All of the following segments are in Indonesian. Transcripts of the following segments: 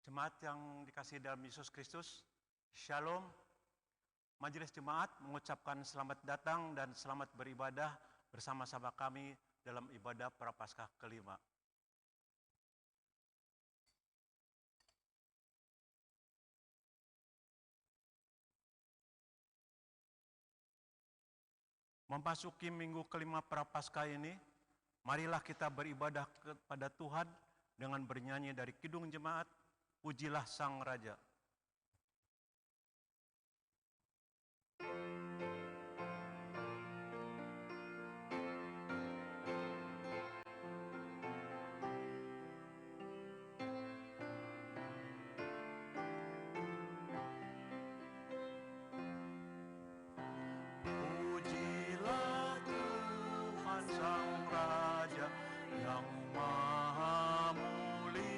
Jemaat yang dikasihi dalam Yesus Kristus, Shalom. Majelis Jemaat mengucapkan selamat datang dan selamat beribadah bersama-sama kami dalam ibadah Prapaskah kelima. Memasuki minggu kelima Prapaskah ini, marilah kita beribadah kepada Tuhan dengan bernyanyi dari Kidung Jemaat, Pujilah Sang Raja. Pujilah Tuhan Sang Raja yang Maha Mulia,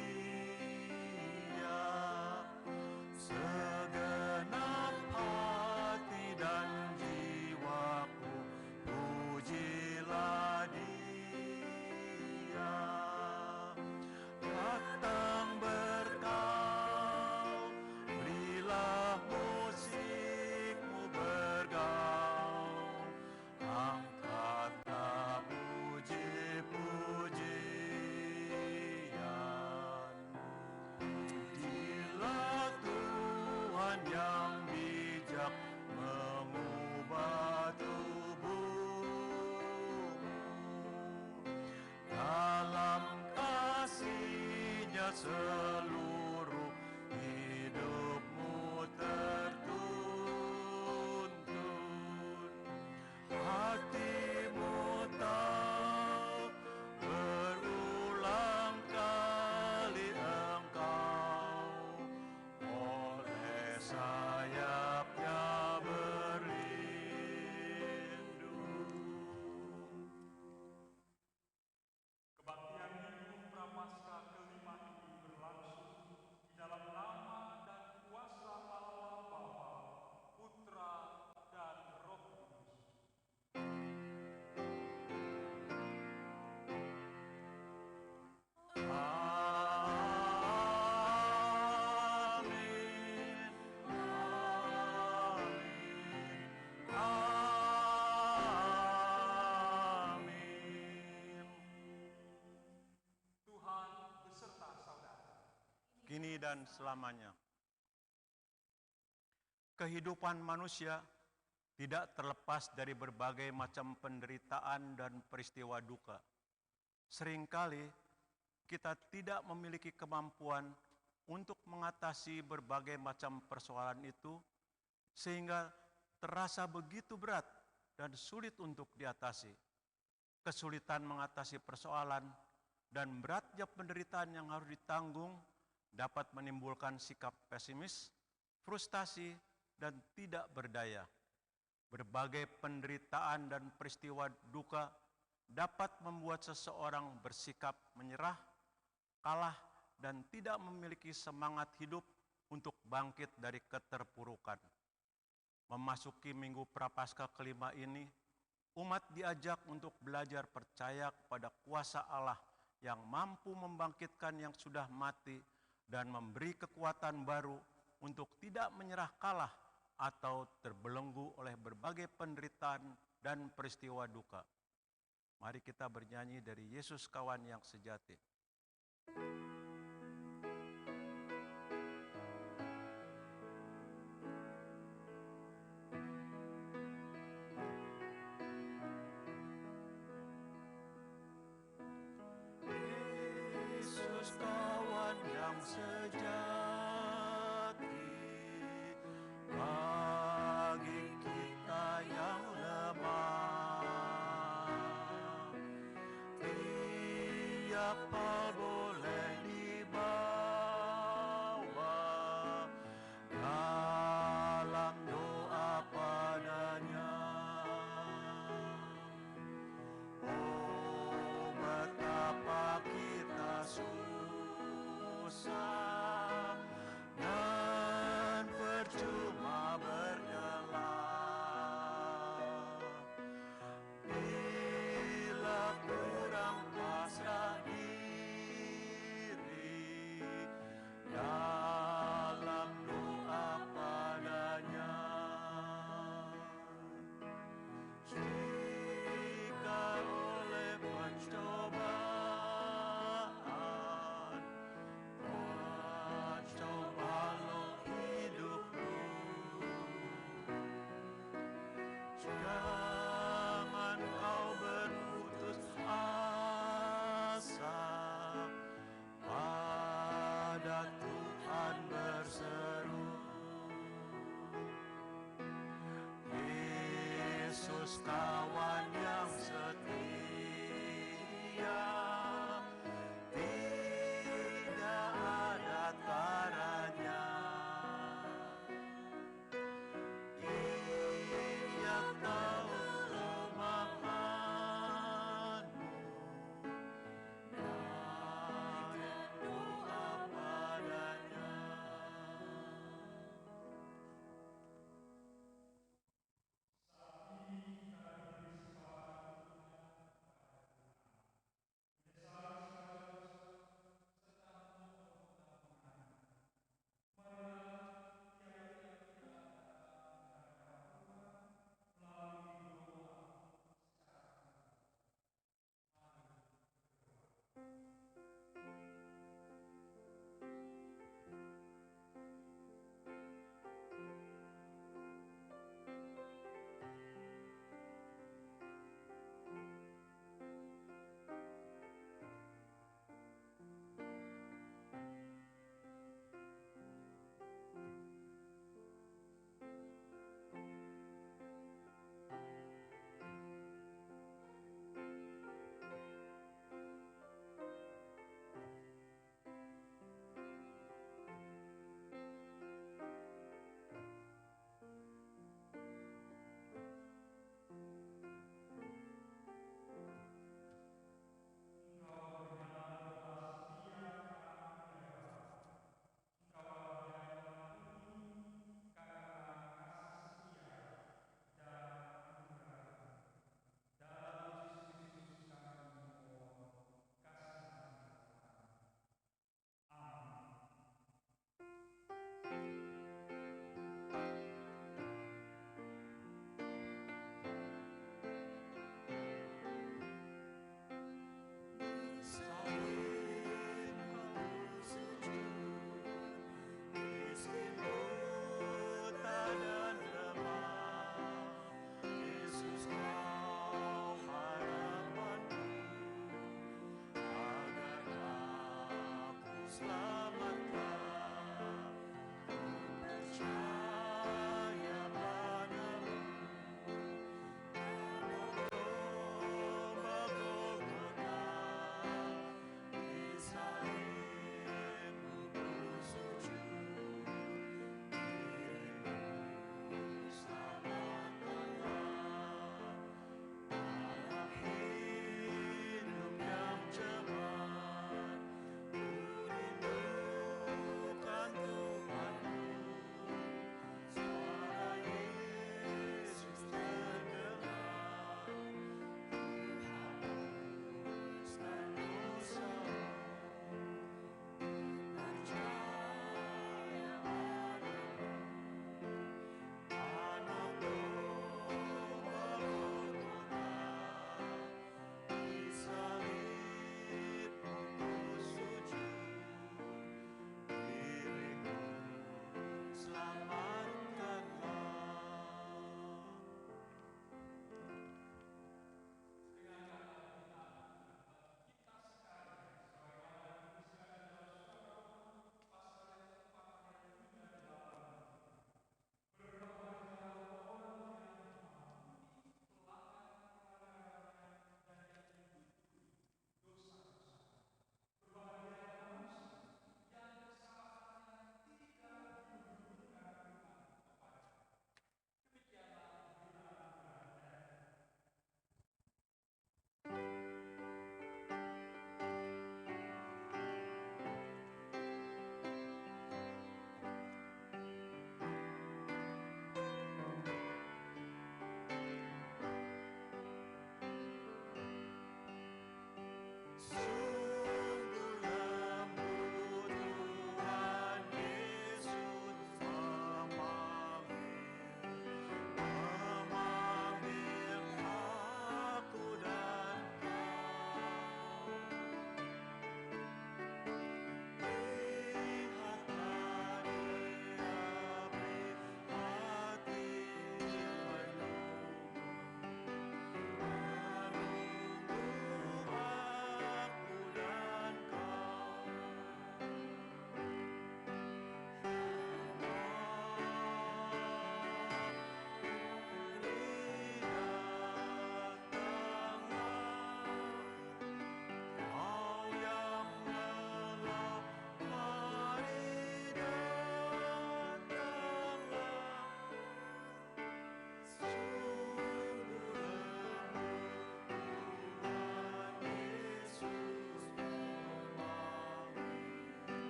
segenap hati dan jiwaku, pujilah Dia. Datang berkau, berilah musikmu bergaul, angkatlah puji-pujianmu. Pujilah Tuhan yang bijak mengubah tubuhmu, dalam kasih-Nya seluruh hidupmu tertuntun. Hatimu tahu berulang kali engkau oleh sayap-Nya berlindung. Kebaktian Minggu Prapaskah kelima ini berlangsung di dalam nama dan kuasa Allah Bapa, Putra, dan Roh Kudus. Amin, amin, amin. Tuhan beserta saudara. Kini dan selamanya. Kehidupan manusia tidak terlepas dari berbagai macam penderitaan dan peristiwa duka. Seringkali kita tidak memiliki kemampuan untuk mengatasi berbagai macam persoalan itu, sehingga terasa begitu berat dan sulit untuk diatasi. Kesulitan mengatasi persoalan dan beratnya penderitaan yang harus ditanggung dapat menimbulkan sikap pesimis, frustasi, dan tidak berdaya. Berbagai penderitaan dan peristiwa duka dapat membuat seseorang bersikap menyerah, kalah, dan tidak memiliki semangat hidup untuk bangkit dari keterpurukan. Memasuki Minggu Prapaskah kelima ini, umat diajak untuk belajar percaya kepada kuasa Allah yang mampu membangkitkan yang sudah mati dan memberi kekuatan baru untuk tidak menyerah kalah atau terbelenggu oleh berbagai penderitaan dan peristiwa duka. Mari kita bernyanyi dari Yesus Kawan yang Sejati. Yesus Kawan yang sejati, bagi kita yang lemah, tiap hal boleh dibawa dalam doa padanya. Oh, betapa kita susah dan percuma bergelar bila kurang pasrah diri. Yesus kawan yang setia.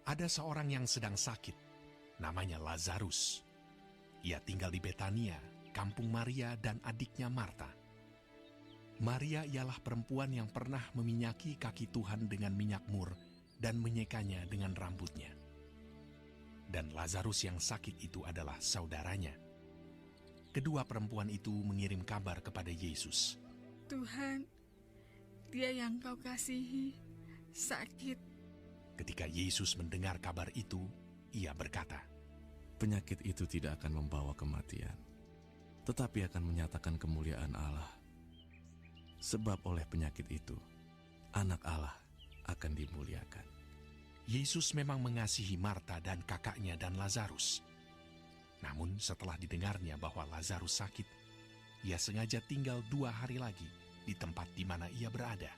Ada seorang yang sedang sakit, namanya Lazarus. Ia tinggal di Betania, kampung Maria dan adiknya Marta. Maria ialah perempuan yang pernah meminyaki kaki Tuhan dengan minyak mur dan menyekanya dengan rambutnya. Dan Lazarus yang sakit itu adalah saudaranya. Kedua perempuan itu mengirim kabar kepada Yesus. Tuhan, dia yang kau kasihi sakit. Ketika Yesus mendengar kabar itu, ia berkata, Penyakit itu tidak akan membawa kematian, tetapi akan menyatakan kemuliaan Allah. Sebab oleh penyakit itu, anak Allah akan dimuliakan. Yesus memang mengasihi Marta dan kakaknya dan Lazarus. Namun setelah didengarnya bahwa Lazarus sakit, ia sengaja tinggal 2 hari lagi di tempat di mana ia berada.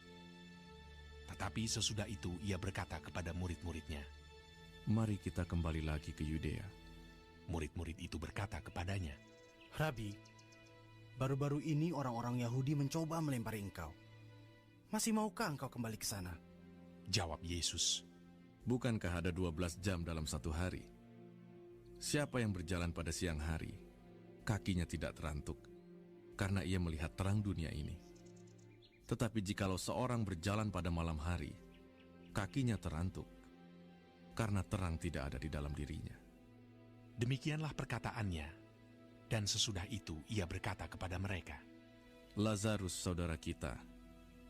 Tetapi sesudah itu ia berkata kepada murid-muridnya, Mari kita kembali lagi ke Yudea. Murid-murid itu berkata kepadanya, Rabi, baru-baru ini orang-orang Yahudi mencoba melempari engkau. Masih maukah engkau kembali ke sana? Jawab Yesus, Bukankah ada 12 jam dalam satu hari? Siapa yang berjalan pada siang hari, kakinya tidak terantuk, karena ia melihat terang dunia ini. Tetapi jikalau seorang berjalan pada malam hari, kakinya terantuk, karena terang tidak ada di dalam dirinya. Demikianlah perkataannya, dan sesudah itu ia berkata kepada mereka, Lazarus saudara kita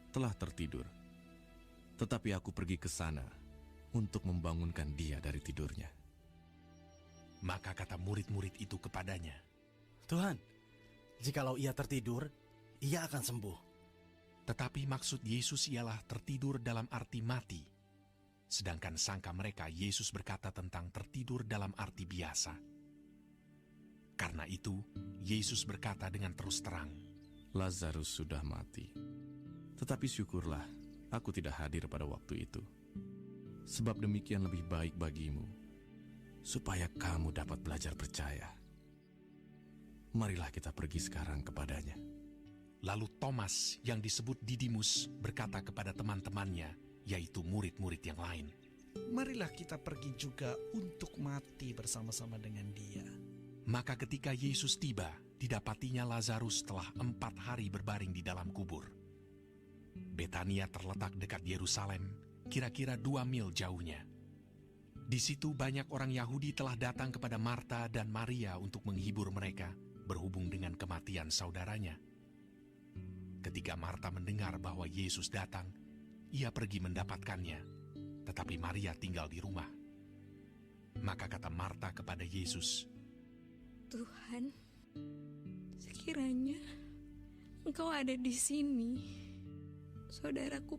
telah tertidur, tetapi aku pergi ke sana untuk membangunkan dia dari tidurnya. Maka kata murid-murid itu kepadanya, Tuhan, jikalau ia tertidur, ia akan sembuh. tetapi maksud Yesus ialah tertidur dalam arti mati. Sedangkan sangka mereka Yesus berkata tentang tertidur dalam arti biasa. Karena itu, Yesus berkata dengan terus terang, Lazarus sudah mati. Tetapi syukurlah, aku tidak hadir pada waktu itu. Sebab demikian lebih baik bagimu, supaya kamu dapat belajar percaya. Marilah kita pergi sekarang kepadanya. Lalu Thomas yang disebut Didimus berkata kepada teman-temannya, yaitu murid-murid yang lain, Marilah kita pergi juga untuk mati bersama-sama dengan dia. Maka ketika Yesus tiba, didapatinya Lazarus telah 4 hari berbaring di dalam kubur. Betania terletak dekat Yerusalem, kira-kira 2 mil jauhnya. Di situ banyak orang Yahudi telah datang kepada Marta dan Maria untuk menghibur mereka, berhubung dengan kematian saudaranya. Ketika Marta mendengar bahwa Yesus datang, ia pergi mendapatkannya, tetapi Maria tinggal di rumah. Maka kata Marta kepada Yesus, Tuhan, sekiranya engkau ada di sini, saudaraku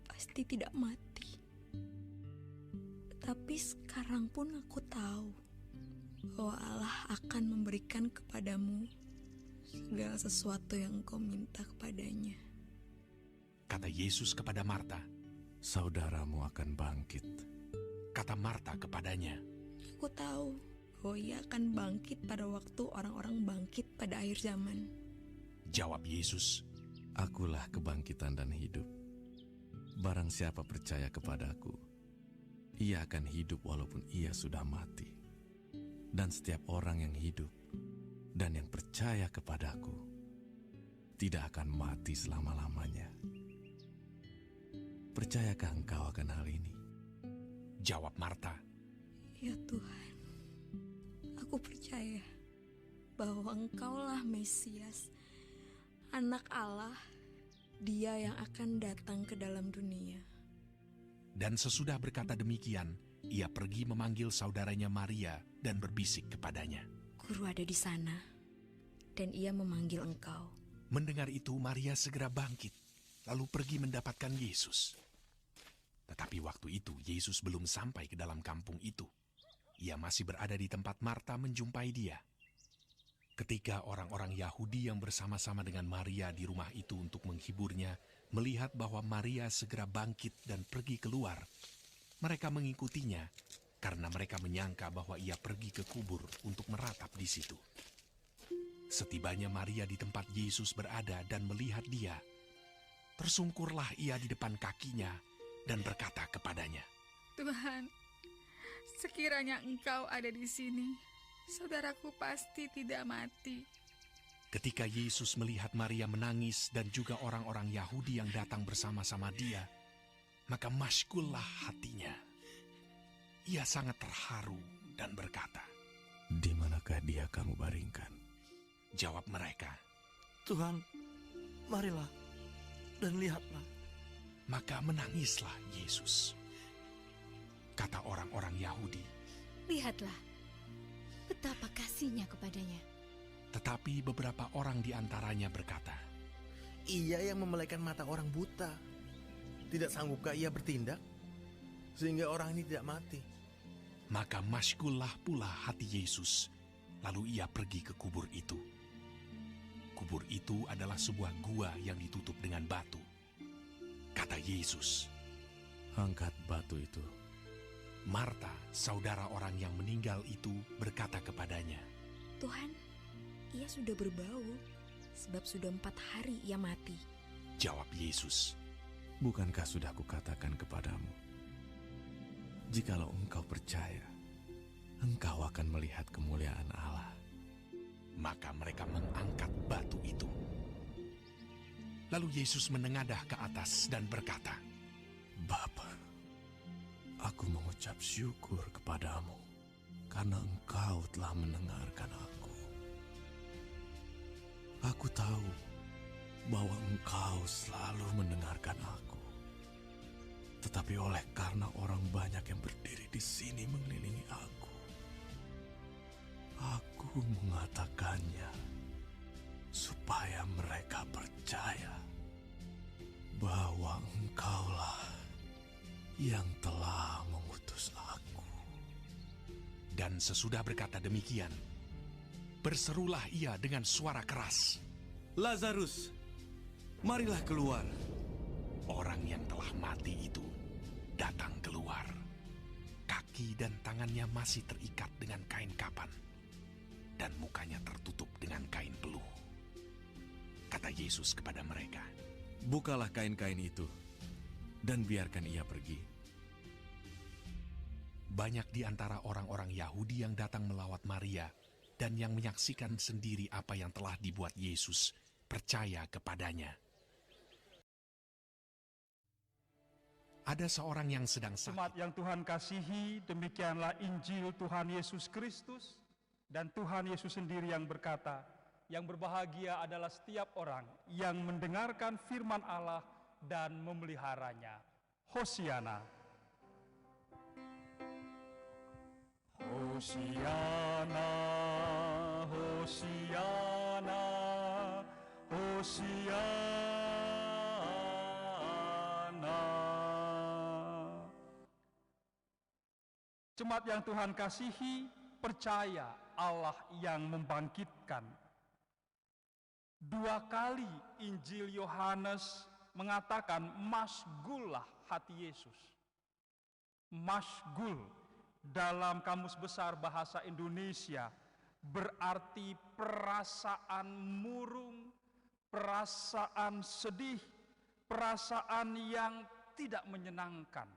pasti tidak mati. Tapi sekarang pun aku tahu bahwa Allah akan memberikan kepadamu segala sesuatu yang engkau minta kepadanya. kata Yesus kepada Marta. Saudaramu akan bangkit. Kata Marta kepadanya, Aku tahu bahwa ia akan bangkit pada waktu orang-orang bangkit pada akhir zaman. jawab Yesus, Akulah kebangkitan dan hidup. Barang siapa percaya kepadaku, ia akan hidup walaupun ia sudah mati. Dan setiap orang yang hidup dan yang percaya kepadaku tidak akan mati selama-lamanya. Percayakah engkau akan hal ini? jawab Marta. Ya Tuhan, aku percaya bahwa Engkaulah Mesias, Anak Allah, Dia yang akan datang ke dalam dunia. Dan sesudah berkata demikian, ia pergi memanggil saudaranya Maria dan berbisik kepadanya. Guru ada di sana, dan ia memanggil engkau. Mendengar itu Maria segera bangkit, lalu pergi mendapatkan Yesus. Tetapi waktu itu Yesus belum sampai ke dalam kampung itu. Ia masih berada di tempat Marta menjumpai dia. Ketika orang-orang Yahudi yang bersama-sama dengan Maria di rumah itu untuk menghiburnya, melihat bahwa Maria segera bangkit dan pergi keluar, mereka mengikutinya karena mereka menyangka bahwa ia pergi ke kubur untuk meratap di situ. Setibanya Maria di tempat Yesus berada dan melihat dia, tersungkurlah ia di depan kakinya dan berkata kepadanya, Tuhan, Sekiranya engkau ada di sini, saudaraku pasti tidak mati. Ketika Yesus melihat Maria menangis dan juga orang-orang Yahudi yang datang bersama-sama dia, maka masygullah hatinya. Ia sangat terharu dan berkata, "Di manakah dia kamu baringkan?" Jawab mereka, "Tuhan, marilah dan lihatlah." Maka menangislah Yesus. Kata orang-orang Yahudi, "Lihatlah, betapa kasihnya kepadanya." tetapi beberapa orang di antaranya berkata, Ia yang memelihara mata orang buta. Tidak sanggupkah ia bertindak sehingga orang ini tidak mati? Maka masygullah pula hati Yesus, lalu ia pergi ke kubur itu. Kubur itu adalah sebuah gua yang ditutup dengan batu. Kata Yesus, "Angkat batu itu." Marta, saudara orang yang meninggal itu, berkata kepadanya, Tuhan, ia sudah berbau, sebab sudah 4 hari ia mati. Jawab Yesus, "Bukankah sudah kukatakan kepadamu, jikalau engkau percaya, engkau akan melihat kemuliaan Allah?" Maka mereka mengangkat batu itu. Lalu Yesus menengadah ke atas dan berkata, "Bapa, aku mengucap syukur kepadamu karena engkau telah mendengarkan aku. Aku tahu bahwa engkau selalu mendengarkan aku. Tetapi oleh karena orang banyak yang berdiri di sini mengelilingi aku mengatakannya supaya mereka percaya bahwa engkaulah yang telah mengutus aku." Dan sesudah berkata demikian, berserulah ia dengan suara keras, Lazarus, marilah keluar. Orang yang telah mati itu datang keluar. Kaki dan tangannya masih terikat dengan kain kapan, dan mukanya tertutup dengan kain peluh. Kata Yesus kepada mereka, "Bukalah kain-kain itu, dan biarkan ia pergi." Banyak di antara orang-orang Yahudi yang datang melawat Maria dan yang menyaksikan sendiri apa yang telah dibuat Yesus percaya kepadanya. Ada seorang yang sedang Jemaat sakit. yang Tuhan kasihi, demikianlah Injil Tuhan Yesus Kristus. Dan Tuhan Yesus sendiri yang berkata, yang berbahagia adalah setiap orang yang mendengarkan firman Allah dan memeliharanya. Hosiana. Hosiana, Hosiana, Hosiana. Jemaat yang Tuhan kasihi, percaya Allah yang membangkitkan. 2 kali Injil Yohanes mengatakan masygullah hati Yesus. Masygul dalam Kamus Besar Bahasa Indonesia berarti perasaan murung, perasaan sedih, perasaan yang tidak menyenangkan.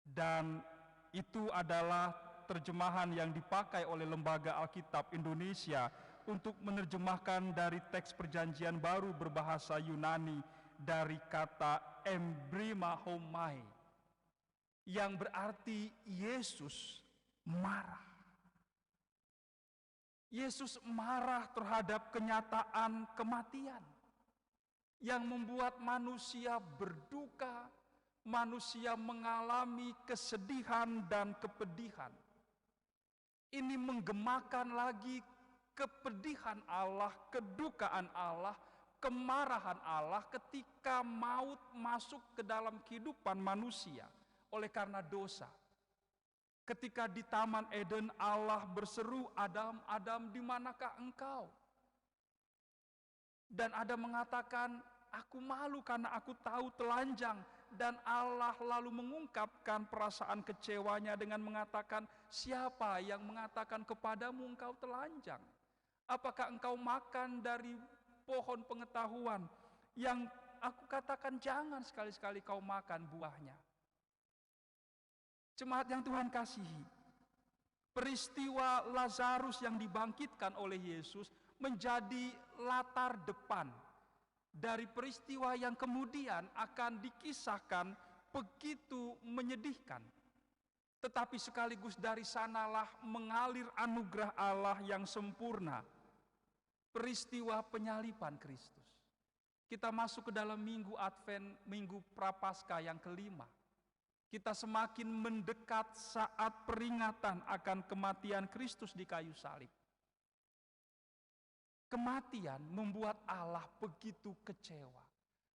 Dan itu adalah terjemahan yang dipakai oleh Lembaga Alkitab Indonesia untuk menerjemahkan dari teks Perjanjian Baru berbahasa Yunani dari kata embrimahomai, yang berarti Yesus marah. Yesus marah terhadap kenyataan kematian yang membuat manusia berduka, manusia mengalami kesedihan dan kepedihan. Ini menggemakan lagi kepedihan Allah, kedukaan Allah, kemarahan Allah ketika maut masuk ke dalam kehidupan manusia oleh karena dosa. Ketika di Taman Eden Allah berseru, Adam, Adam, di manakah engkau? Dan Adam mengatakan, aku malu karena aku tahu telanjang. Dan Allah lalu mengungkapkan perasaan kecewanya dengan mengatakan, siapa yang mengatakan kepadamu engkau telanjang? Apakah engkau makan dari pohon pengetahuan yang aku katakan jangan sekali-sekali kau makan buahnya? Jemaat yang Tuhan kasihi, Peristiwa Lazarus yang dibangkitkan oleh Yesus menjadi latar depan dari peristiwa yang kemudian akan dikisahkan begitu menyedihkan. Tetapi sekaligus dari sanalah mengalir anugerah Allah yang sempurna. Peristiwa penyaliban Kristus. Kita masuk ke dalam minggu Advent, minggu Prapaskah yang kelima. Kita semakin mendekat saat peringatan akan kematian Kristus di kayu salib. Kematian membuat Allah begitu kecewa.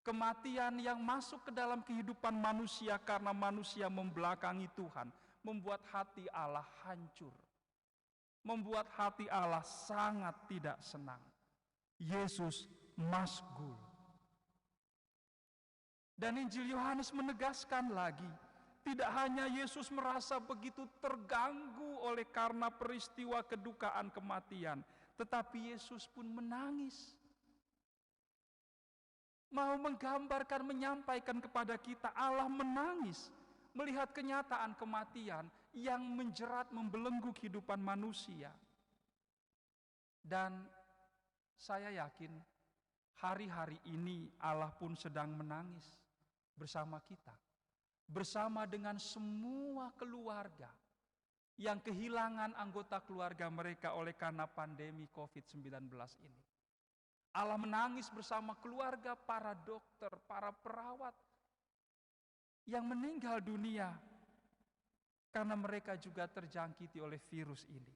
Kematian yang masuk ke dalam kehidupan manusia karena manusia membelakangi Tuhan, membuat hati Allah hancur. Membuat hati Allah sangat tidak senang. Yesus masgul. Dan Injil Yohanes menegaskan lagi, tidak hanya Yesus merasa begitu terganggu oleh karena peristiwa kedukaan kematian, tetapi Yesus pun menangis. Mau menggambarkan, menyampaikan kepada kita Allah menangis melihat kenyataan kematian yang menjerat, membelenggu kehidupan manusia. Dan saya yakin hari-hari ini Allah pun sedang menangis bersama kita. Bersama dengan semua keluarga yang kehilangan anggota keluarga mereka oleh karena pandemi COVID-19 ini. Allah menangis bersama keluarga para dokter, para perawat yang meninggal dunia karena mereka juga terjangkiti oleh virus ini.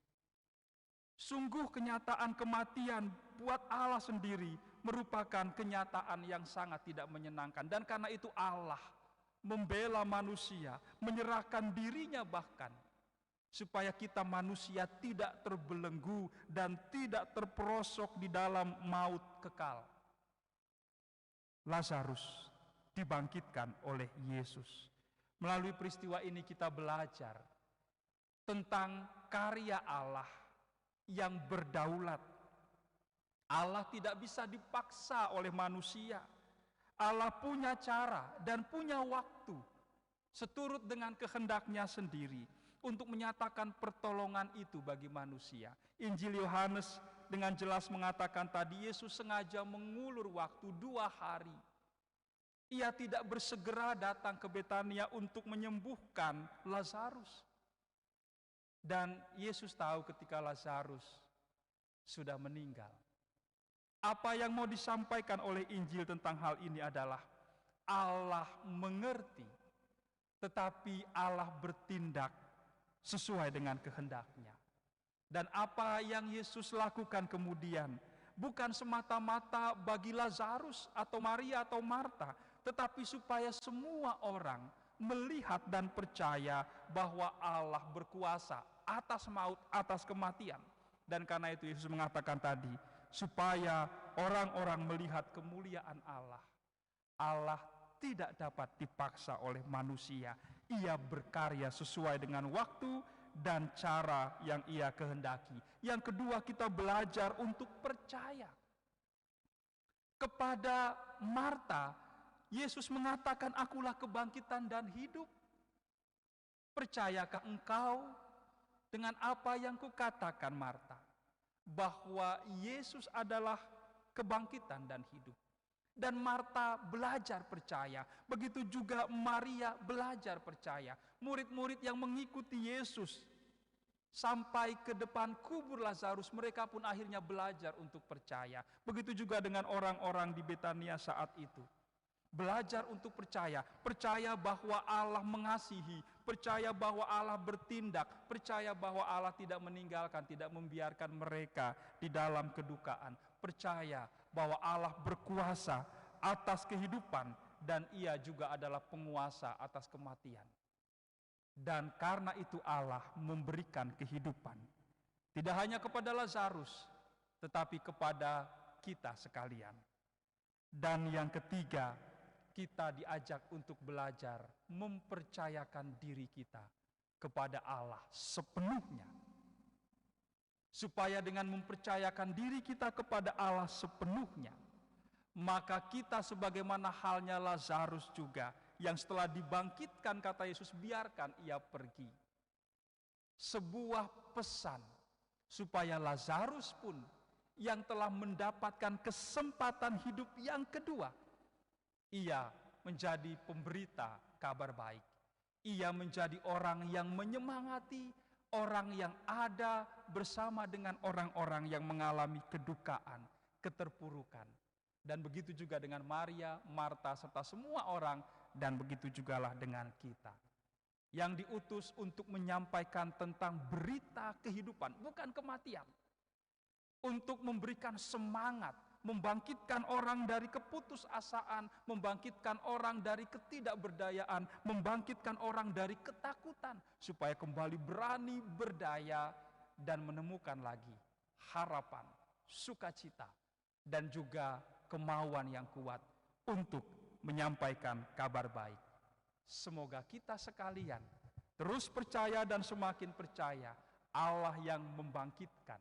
Sungguh kenyataan kematian buat Allah sendiri merupakan kenyataan yang sangat tidak menyenangkan. Dan karena itu Allah membela manusia, menyerahkan dirinya bahkan supaya kita manusia tidak terbelenggu dan tidak terperosok di dalam maut kekal. Lazarus dibangkitkan oleh Yesus. Melalui peristiwa ini kita belajar tentang karya Allah yang berdaulat. Allah tidak bisa dipaksa oleh manusia. Allah punya cara dan punya waktu seturut dengan kehendaknya sendiri untuk menyatakan pertolongan itu bagi manusia. Injil Yohanes dengan jelas mengatakan tadi Yesus sengaja mengulur waktu 2 hari. Ia tidak bersegera datang ke Betania untuk menyembuhkan Lazarus. Dan Yesus tahu ketika Lazarus sudah meninggal. Apa yang mau disampaikan oleh Injil tentang hal ini adalah Allah mengerti, tetapi Allah bertindak sesuai dengan kehendaknya. Dan apa yang Yesus lakukan kemudian bukan semata-mata bagi Lazarus atau Maria atau Marta, tetapi supaya semua orang melihat dan percaya bahwa Allah berkuasa atas maut, atas kematian. Dan karena itu Yesus mengatakan tadi, supaya orang-orang melihat kemuliaan Allah. Allah tidak dapat dipaksa oleh manusia. Ia berkarya sesuai dengan waktu dan cara yang ia kehendaki. Yang kedua, kita belajar untuk percaya. Kepada Marta, Yesus mengatakan, akulah kebangkitan dan hidup. Percayakah engkau dengan apa yang kukatakan, Marta? Bahwa Yesus adalah kebangkitan dan hidup. Dan Marta belajar percaya. Begitu juga Maria belajar percaya. Murid-murid yang mengikuti Yesus sampai ke depan kubur Lazarus, mereka pun akhirnya belajar untuk percaya. Begitu juga dengan orang-orang di Betania saat itu. Belajar untuk percaya, percaya bahwa Allah mengasihi, percaya bahwa Allah bertindak, percaya bahwa Allah tidak meninggalkan, tidak membiarkan mereka di dalam kedukaan, percaya bahwa Allah berkuasa atas kehidupan dan ia juga adalah penguasa atas kematian. Dan karena itu Allah memberikan kehidupan, tidak hanya kepada Lazarus, tetapi kepada kita sekalian. Dan yang ketiga, kita diajak untuk belajar mempercayakan diri kita kepada Allah sepenuhnya. Supaya dengan mempercayakan diri kita kepada Allah sepenuhnya, maka kita sebagaimana halnya Lazarus juga, yang setelah dibangkitkan kata Yesus, biarkan ia pergi. sebuah pesan supaya Lazarus pun yang telah mendapatkan kesempatan hidup yang kedua, ia menjadi pemberita kabar baik. Ia menjadi orang yang menyemangati orang yang ada bersama dengan orang-orang yang mengalami kedukaan, keterpurukan. Dan begitu juga dengan Maria, Marta, serta semua orang, dan begitu jugalah dengan kita. Yang diutus untuk menyampaikan tentang berita kehidupan, bukan kematian. Untuk memberikan semangat, membangkitkan orang dari keputusasaan, membangkitkan orang dari ketidakberdayaan, membangkitkan orang dari ketakutan, supaya kembali berani berdaya dan menemukan lagi harapan, sukacita, dan juga kemauan yang kuat untuk menyampaikan kabar baik. Semoga kita sekalian terus percaya dan semakin percaya Allah yang membangkitkan.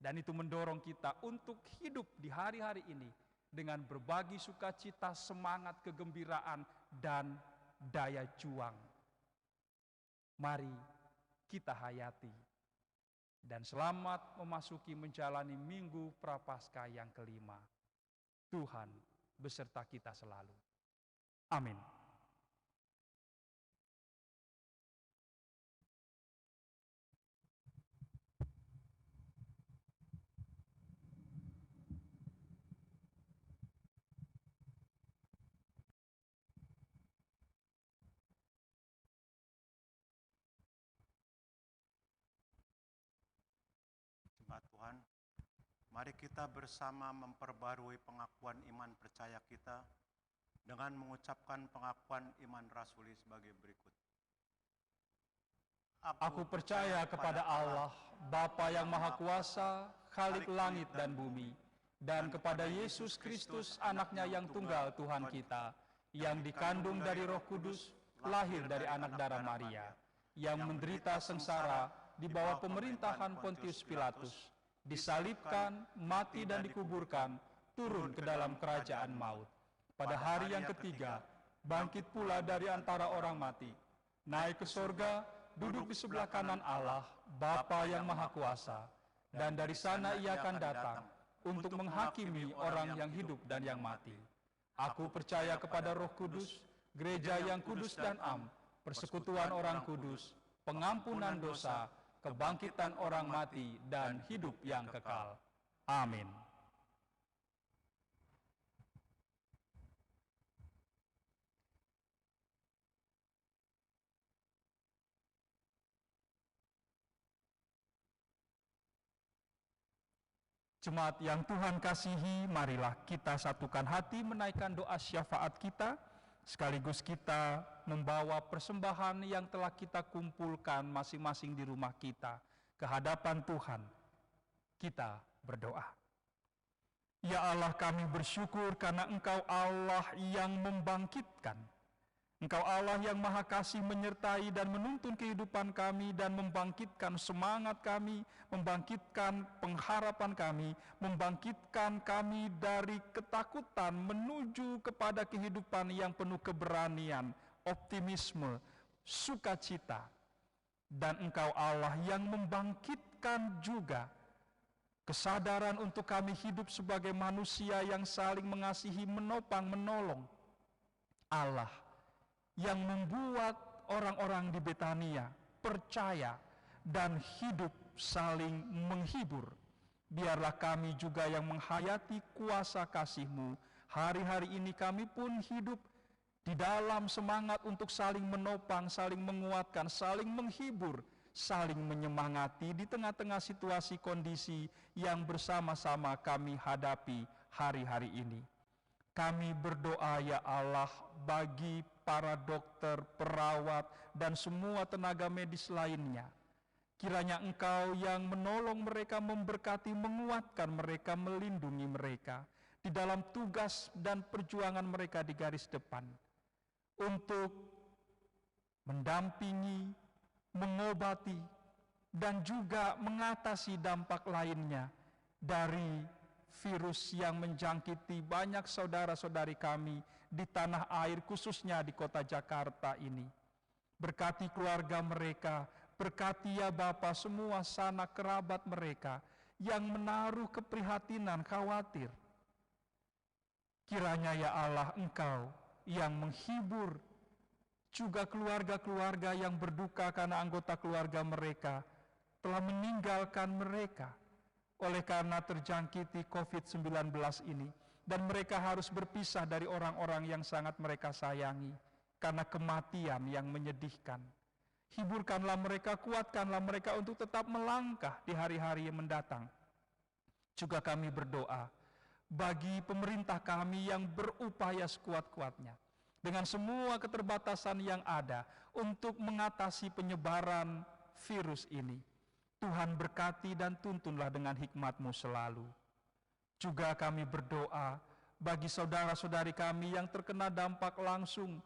Dan itu mendorong kita untuk hidup di hari-hari ini dengan berbagi sukacita, semangat, kegembiraan, dan daya juang. Mari kita hayati. Dan selamat memasuki menjalani Minggu Prapaskah yang kelima. Tuhan beserta kita selalu. Amin. Tuhan, mari kita bersama memperbarui pengakuan iman percaya kita dengan mengucapkan pengakuan iman rasuli sebagai berikut. Aku percaya kepada Allah, Bapa yang Maha Kuasa, Khalik langit dan bumi, dan kepada Yesus Kristus, anaknya yang tunggal Tuhan kita, yang dikandung dari Roh Kudus, lahir dari anak darah Maria, yang menderita sengsara di bawah pemerintahan Pontius Pilatus, disalibkan, mati dan dikuburkan, turun ke dalam kerajaan maut. Pada hari yang ketiga, bangkit pula dari antara orang mati, naik ke sorga, duduk di sebelah kanan Allah, Bapa yang Maha Kuasa, dan dari sana ia akan datang untuk menghakimi orang yang hidup dan yang mati. Aku percaya kepada Roh Kudus, gereja yang kudus dan am, persekutuan orang kudus, pengampunan dosa, kebangkitan orang mati, dan hidup yang kekal. Amin. Jemaat yang Tuhan kasihi, marilah kita satukan hati menaikkan doa syafaat kita, sekaligus kita membawa persembahan yang telah kita kumpulkan masing-masing di rumah kita ke hadapan Tuhan. Kita berdoa. Ya Allah, kami bersyukur karena Engkau Allah yang membangkitkan. Engkau Allah yang Maha Kasih menyertai dan menuntun kehidupan kami dan membangkitkan semangat kami, membangkitkan pengharapan kami, membangkitkan kami dari ketakutan menuju kepada kehidupan yang penuh keberanian, optimisme, sukacita. Dan Engkau Allah yang membangkitkan juga kesadaran untuk kami hidup sebagai manusia yang saling mengasihi, menopang, menolong. Allah yang membuat orang-orang di Betania percaya dan hidup saling menghibur. Biarlah kami juga yang menghayati kuasa kasih-Mu. Hari-hari ini kami pun hidup di dalam semangat untuk saling menopang, saling menguatkan, saling menghibur, saling menyemangati di tengah-tengah situasi kondisi yang bersama-sama kami hadapi hari-hari ini. Kami berdoa ya Allah bagi para dokter, perawat, dan semua tenaga medis lainnya. Kiranya Engkau yang menolong mereka, memberkati, menguatkan mereka, melindungi mereka di dalam tugas dan perjuangan mereka di garis depan untuk mendampingi, mengobati, dan juga mengatasi dampak lainnya dari virus yang menjangkiti banyak saudara-saudari kami di tanah air, khususnya di kota Jakarta ini. Berkati keluarga mereka, Berkati ya Bapa semua sanak kerabat mereka yang menaruh keprihatinan khawatir. Kiranya ya Allah Engkau yang menghibur juga keluarga-keluarga yang berduka karena anggota keluarga mereka telah meninggalkan mereka oleh karena terjangkiti COVID-19 ini, dan mereka harus berpisah dari orang-orang yang sangat mereka sayangi karena kematian yang menyedihkan. Hiburkanlah mereka, kuatkanlah mereka untuk tetap melangkah di hari-hari yang mendatang. Juga kami berdoa bagi pemerintah kami yang berupaya sekuat-kuatnya dengan semua keterbatasan yang ada untuk mengatasi penyebaran virus ini. Tuhan berkati dan tuntunlah dengan hikmat-Mu selalu. Juga kami berdoa bagi saudara-saudari kami yang terkena dampak langsung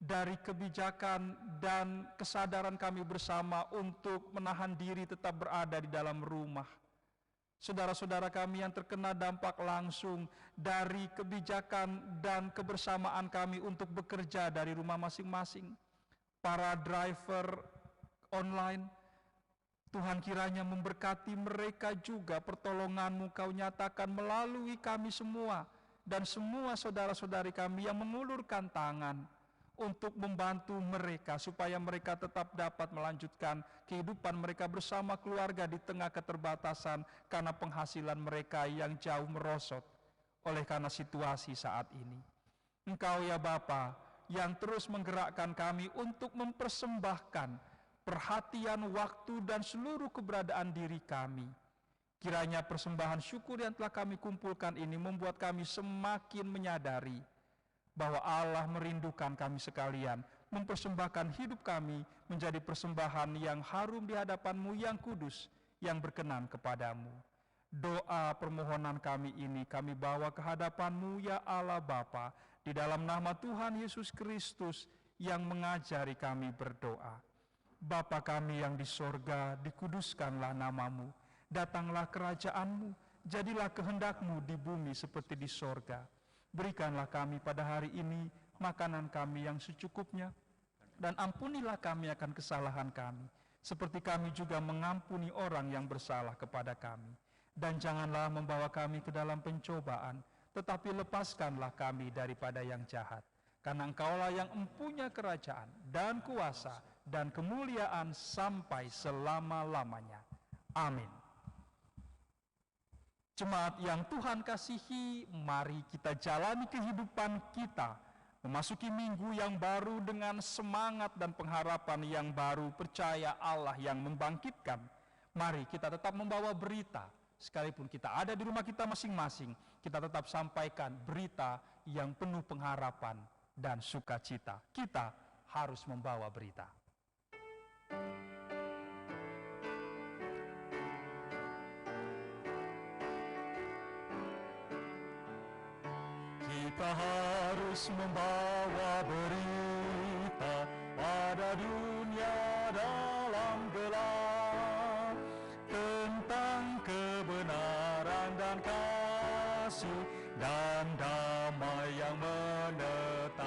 dari kebijakan dan kesadaran kami bersama untuk menahan diri tetap berada di dalam rumah. Saudara-saudara kami yang terkena dampak langsung dari kebijakan dan kebersamaan kami untuk bekerja dari rumah masing-masing. Para driver online, Tuhan kiranya memberkati mereka juga, pertolongan-Mu Kau nyatakan melalui kami semua dan semua saudara-saudari kami yang mengulurkan tangan untuk membantu mereka supaya mereka tetap dapat melanjutkan kehidupan mereka bersama keluarga di tengah keterbatasan karena penghasilan mereka yang jauh merosot oleh karena situasi saat ini. Engkau ya Bapa yang terus menggerakkan kami untuk mempersembahkan perhatian, waktu, dan seluruh keberadaan diri kami. Kiranya persembahan syukur yang telah kami kumpulkan ini membuat kami semakin menyadari bahwa Allah merindukan kami sekalian, mempersembahkan hidup kami menjadi persembahan yang harum di hadapan-Mu yang kudus, yang berkenan kepadamu. Doa permohonan kami ini kami bawa ke hadapan-Mu ya Allah Bapa, di dalam nama Tuhan Yesus Kristus yang mengajari kami berdoa. Bapa kami yang di sorga, dikuduskanlah nama-Mu, datanglah kerajaan-Mu, jadilah kehendak-Mu di bumi seperti di sorga. Berikanlah kami pada hari ini makanan kami yang secukupnya, dan ampunilah kami akan kesalahan kami, seperti kami juga mengampuni orang yang bersalah kepada kami. Dan janganlah membawa kami ke dalam pencobaan, tetapi lepaskanlah kami daripada yang jahat. Karena Engkaulah yang empunya kerajaan dan kuasa dan kemuliaan sampai selama-lamanya. Amin. Jemaat yang Tuhan kasihi, mari kita jalani kehidupan kita, memasuki minggu yang baru dengan semangat dan pengharapan yang baru, percaya Allah yang membangkitkan. Mari kita tetap membawa berita, sekalipun kita ada di rumah kita masing-masing, kita tetap sampaikan berita yang penuh pengharapan dan sukacita. Kita harus membawa berita. Kita harus membawa berita pada dunia dalam gelap tentang kebenaran dan kasih dan damai yang menetap,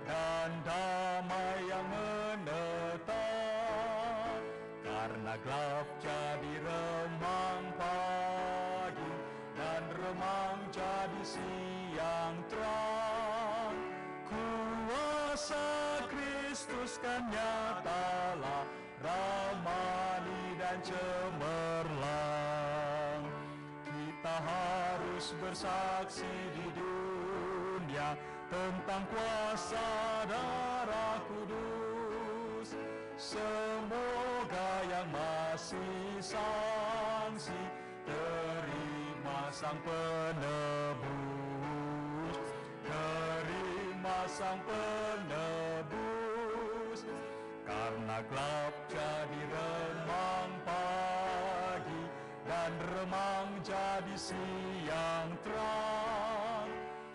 dan damai yang menetap, karena gelap jadi remang pagi dan remang jadi siang terang. Kuasa Kristus kan nyatalah, ramani dan cemerlang. Kita harus bersaksi di dunia tentang kuasa darah kudus. Semoga yang masih sangsi terima Sang Penebus, terima Sang Penebus. Karena gelap jadi remang pagi dan remang jadi siang terang.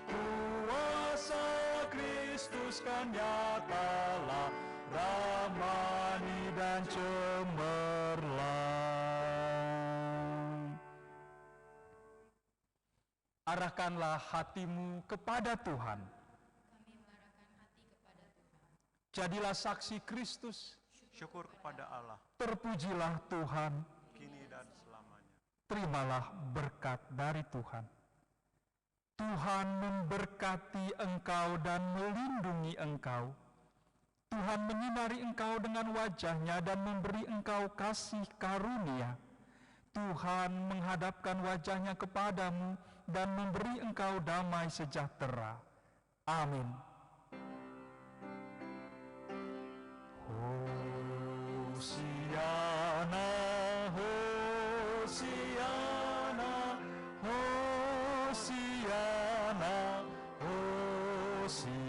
Kuasa Kristus kan nyatalah, ramani dan cemerlang. Arahkanlah hatimu kepada Tuhan. Jadilah saksi Kristus. syukur kepada Allah, Terpujilah Tuhan, kini dan selamanya. terimalah berkat dari Tuhan. Tuhan memberkati engkau dan melindungi engkau. Tuhan menyinari engkau dengan wajah-Nya dan memberi engkau kasih karunia. Tuhan menghadapkan wajah-Nya kepadamu dan memberi engkau damai sejahtera. Amin. Hosiana, Hosiana, Hosiana, Hosiana.